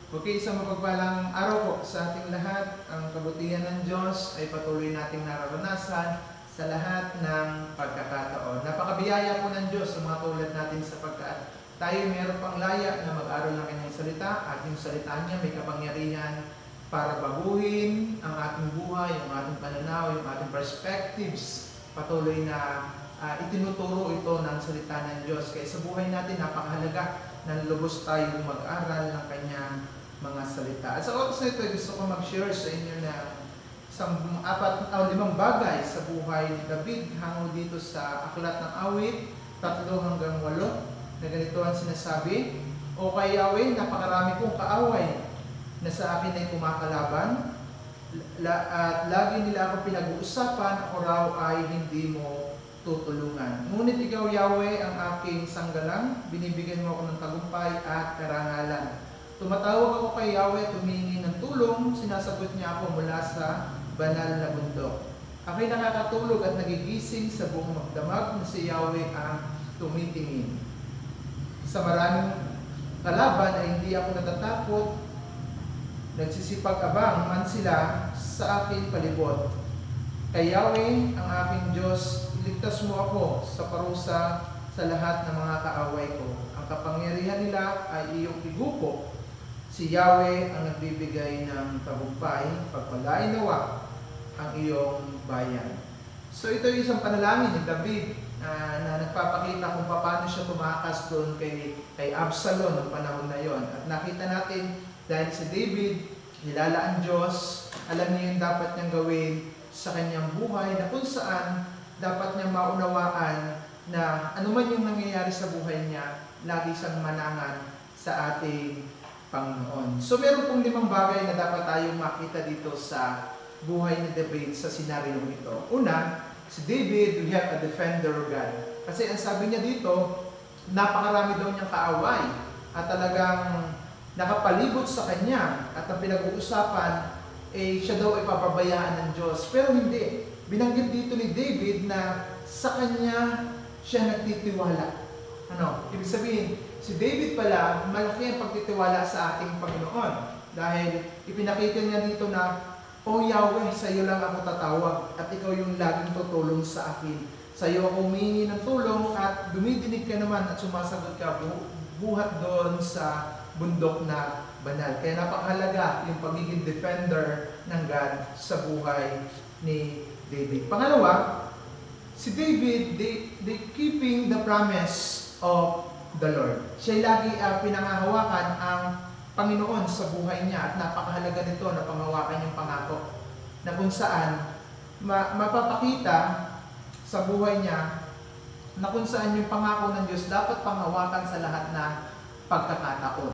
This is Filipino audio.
Okay, sa mapagpalang araw po sa ating lahat. Ang kabutihan ng Diyos ay patuloy nating nararanasan sa lahat ng pagkakataon. Napakabiyaya po ng Diyos sa mga tulad natin sapagkat tayo mayroon pang laya na mag-aral ng kanyang salita at yung salita niya may kapangyarihan para baguhin ang ating buhay, yung ating pananaw, yung ating perspectives. Patuloy na itinuturo ito ng salita ng Diyos. Kaya sa buhay natin napakahalaga na lubos tayong mag-aral ng kanyang mga salita. At sa oras na ito, gusto ko mag-share sa inyo na isang 4 o 5 bagay sa buhay ni David hango dito sa Aklat ng Awit 3 hanggang 8 na ganito ang sinasabi: O kay Yahweh, napakarami kong kaaway na sa akin ay kumakalaban at lagi nila akong pinag-uusapan, ako raw ay hindi mo tutulungan. Ngunit ikaw, Yahweh, ang aking sanggalang, binibigyan mo ako ng tagumpay at karangalan. Tumatawag ako kay Yahweh, tumingi ng tulong, sinasagot niya ako mula sa banal na bundok. Ako'y nakakatulog at nagigising sa buong magdamag na si Yahweh ang tumitingin. Sa maraming kalaban ay hindi ako natatakot, nagsisipag-abang man sila sa aking palibot. Kay Yahweh, ang aking Diyos, iligtas mo ako sa parusa sa lahat ng mga kaaway ko. Ang kapangyarihan nila ay iyong igupo. Si Yahweh ang nagbibigay ng tagumpay, pagpalain nawa ang iyong bayan. So ito yung isang panalangin ni David na nagpapakita kung paano siya tumakas doon kay Absalom ng panahon na yon. At nakita natin dahil si David, nilala ang Diyos, alam niya yung dapat niyang gawin sa kanyang buhay na kung saan dapat niya maunawaan na anuman yung nangyayari sa buhay niya, lagi siyang manangan sa ating Panginoon. So meron pong 5 bagay na dapat tayong makita dito sa buhay ni David sa senaryong ito. Una, si David, we have a defender of God. Kasi ang sabi niya dito, napakarami daw niyang kaaway at talagang nakapalibot sa kanya at ang pinag-uusapan siya daw ay papabayaan ng Diyos. Pero hindi. Binanggit dito ni David na sa kanya siya nagtitiwala. Ibig sabihin, si David pala, malaki ang pagtitiwala sa ating Panginoon. Dahil ipinakita niya dito na, O Yahweh, sa iyo lang ako tatawag at ikaw yung laging tutulong sa akin. Sa iyo ako humingi ng tulong at dumidinig ka naman at sumasagot ka buhat doon sa bundok na banal. Kaya napakahalaga yung pagiging defender ng God sa buhay ni David. Pangalawa, si David, they keeping the promise of the Lord. Siya lagi pinangahawakan ang Panginoon sa buhay niya at napakahalaga nito na panghawakan yung pangako na kung saan mapapakita sa buhay niya na kung saan yung pangako ng Diyos dapat panghawakan sa lahat na pagkakataon.